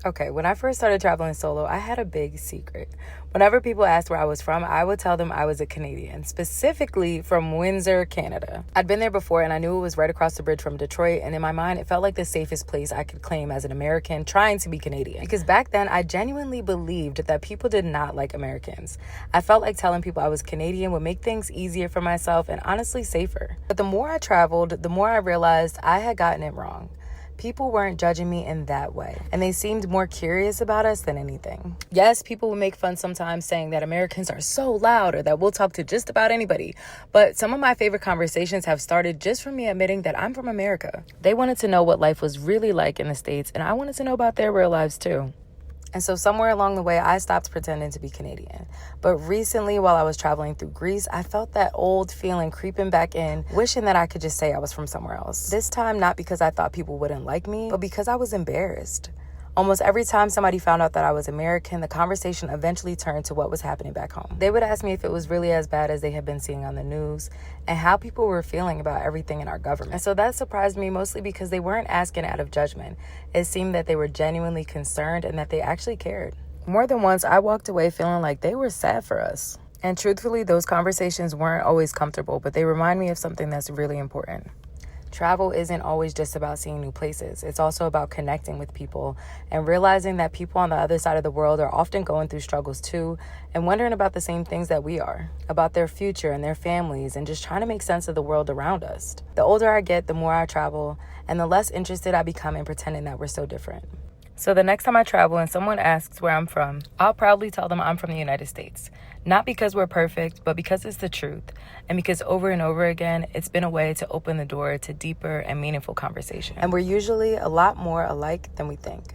Okay, when I first started traveling solo, I had a big secret. Whenever people asked where I was from, I would tell them I was a Canadian, specifically from Windsor, Canada. I'd been there before and I knew it was right across the bridge from Detroit, and in my mind, it felt like the safest place I could claim as an American trying to be Canadian. Because back then, I genuinely believed that people did not like Americans. I felt like telling people I was Canadian would make things easier for myself and honestly safer. But the more I traveled, the more I realized I had gotten it wrong. People weren't judging me in that way, and they seemed more curious about us than anything. Yes, people would make fun sometimes saying that Americans are so loud or that we'll talk to just about anybody, but some of my favorite conversations have started just from me admitting that I'm from America. They wanted to know what life was really like in the States, and I wanted to know about their real lives too. And so somewhere along the way, I stopped pretending to be Canadian. But recently, while I was traveling through Greece, I felt that old feeling creeping back in, wishing that I could just say I was from somewhere else. This time, not because I thought people wouldn't like me, but because I was embarrassed. Almost every time somebody found out that I was American, the conversation eventually turned to what was happening back home. They would ask me if it was really as bad as they had been seeing on the news and how people were feeling about everything in our government. And so that surprised me mostly because they weren't asking out of judgment. It seemed that they were genuinely concerned and that they actually cared. More than once, I walked away feeling like they were sad for us. And truthfully, those conversations weren't always comfortable, but they remind me of something that's really important. Travel isn't always just about seeing new places. It's also about connecting with people and realizing that people on the other side of the world are often going through struggles too and wondering about the same things that we are, about their future and their families and just trying to make sense of the world around us. The older I get, the more I travel and the less interested I become in pretending that we're so different. So the next time I travel and someone asks where I'm from, I'll proudly tell them I'm from the United States. Not because we're perfect, but because it's the truth. And because over and over again, it's been a way to open the door to deeper and meaningful conversation. And we're usually a lot more alike than we think.